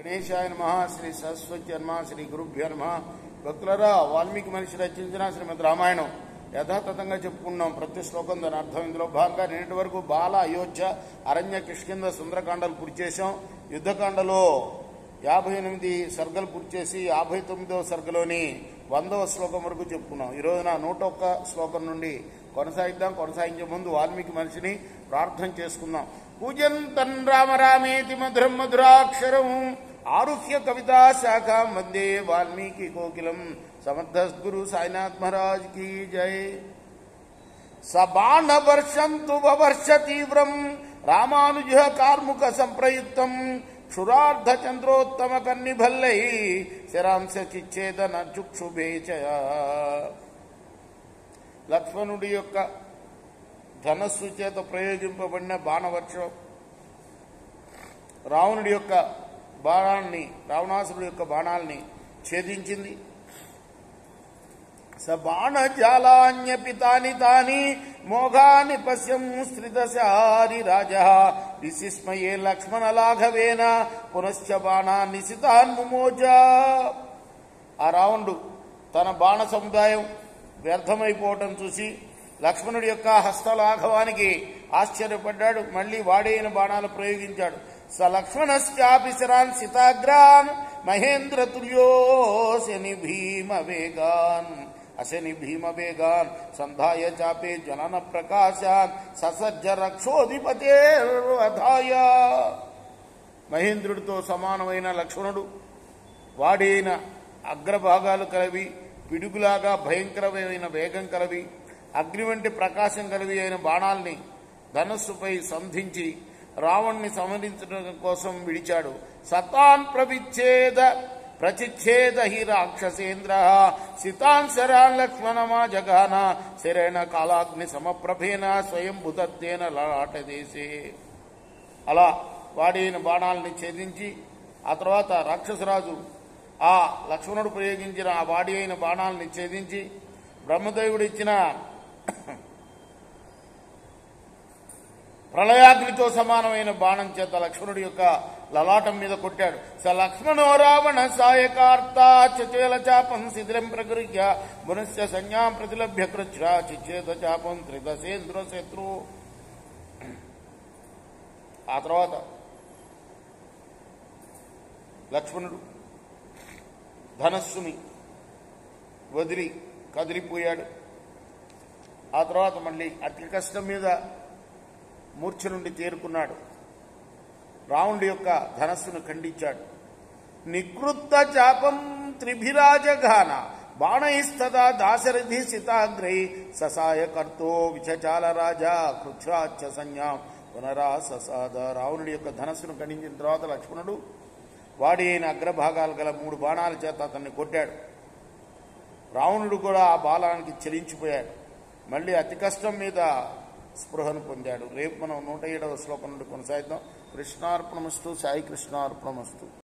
గణేశాయ నమః. శ్రీ సరస్వతి నమః. శ్రీ గురుభ్యో నమః. భక్తులరా, వాల్మీకి మనిషి రచించిన శ్రీమద్ రామాయణం యథాతథంగా చెప్పుకున్నాం. ప్రతి శ్లోకం దాని అర్థం. ఇందులో భాగంగా నిన్నటి వరకు బాల, అయోధ్య, అరణ్య, కిష్కింద, సుందరకాండలు పూర్తి చేశాం. యుద్ధకాండలో 58 సర్గలు పూర్తి చేసి 59వ సర్గలోని 100వ శ్లోకం వరకు చెప్పుకున్నాం. ఈ రోజున 101 శ్లోకం నుండి కొనసాగిద్దాం. కొనసాగించే ముందు వాల్మీకి మనిషిని ప్రార్థన చేసుకుందాం. పూజంతన్ రామ రామేతి మధురం మధురాక్షరం ఆరుహ్య కవితా శాఖ వందే వాల్మీకి కోకిలం. సమర్థ గురు సాయినాథ్ మహారాజ్ కీ జై. సబాణ వర్షంతు వవర్ష తీవ్రం రామానుజ కార్ముక సంప్రయుక్తం క్షురార్ధ చంద్రోత్తమ కన్నిభల్లై శరాంశ చిచ్ఛేదన చుక్షుభేచయ. లక్ష్మణుడి యొక్క ధనస్సు చేత ప్రయోగింపబడిన బాణవర్షం రావణుడి యొక్క బాణాన్ని, రావణాసురుడి యొక్క బాణాలని ఛేదించింది. స బాణజాలాన్యపి తాని తాని మోఘాని పశ్యం శ్రితశారి రాజ విసిస్మయే లక్ష్మణ లాఘవేన పునశ్చ బాణాన్ని సితాన్ముమోజ. ఆ రావణుడు తన బాణ సముదాయం వ్యర్థమైపోవటం చూసి లక్ష్మణుడి యొక్క హస్తలాఘవానికి ఆశ్చర్యపడ్డాడు. మళ్లీ వాడైన బాణాలు ప్రయోగించాడు. స లక్ష్మణశ్చాపి శరాన్ సితాగ్రాన్ మహేంద్ర తుల్యోశని భీమ వేగాన్ అశని భీమ వేగాన్ సంధాయ చాపే జనన ప్రకాశాన్ ససజ్జ రక్షోధిపతేర్వధాయ. మహేంద్రుడితో సమానమైన లక్ష్మణుడు వాడైన అగ్రభాగాలు కలవి, పిడుగులాగా భయంకరమైన వేగం కలవి, అగ్ని వంటి ప్రకాశం కలివి అయిన బాణాల్ని ధనస్సుపై సంధించి రావణ్ణి సంహరించడం కోసం విడిచాడు. సతాన్ ప్రచిచ్ఛేద హి రాక్షసేంద్ర సితాన్ శరాన్ లక్ష్మణమా జగాన శరేణ కాలాగ్ని సమప్రభేన స్వయం భూతత్తేన లలాటదేశే. అలా వాడైన బాణాలని ఛేదించి ఆ తర్వాత రాక్షసరాజు ఆ లక్ష్మణుడు ప్రయోగించిన ఆ వాడి అయిన బాణాలని ఛేదించి బ్రహ్మదేవుడు ఇచ్చిన ప్రళయాగ్నితో సమానమైన బాణం చేత లక్ష్మణుడి యొక్క లలాటం మీద కొట్టాడు. స లక్ష్మణో రావణ సాయకార్త చచేల చాపం శిథిలం ప్రగృహ్య పునశ్చ సంజ్ఞాం ప్రతిలభ్య కృచ్ఛ చిచ్ఛేద చాపం త్రిదశేంద్ర శత్రు. ఆ తర్వాత లక్ష్మణుడు ధనస్సుని వదిలి కదిలిపోయాడు. ఆ తర్వాత మళ్ళీ అతి కష్టం మీద మూర్ఛ నుండి తేరుకున్నాడు. రావణుడి యొక్క ధనస్సును ఖండించాడు. నికృత్త చాపం త్రిభిరాజఘాన బాణైస్తదా దాశరథి సితాగ్రై ససాయ కర్తో విచచాల రాజా కృచ్ఛాచ్చ సంజ్ఞాం పునరా ససాద. రావణుడి యొక్క ధనస్సును ఖండించిన తర్వాత లక్ష్మణుడు వాడి అయిన అగ్రభాగాలు గల 3 బాణాల చేత అతన్ని కొట్టాడు. రావణుడు కూడా ఆ బాలానికి చెలించిపోయాడు. మళ్ళీ అతి కష్టం మీద స్పృహను పొందాడు. రేపు మనం 107వ శ్లోకం నుండి కొనసాగిద్దాం. కృష్ణార్పణమస్తు. సాయి కృష్ణార్పణమస్తు.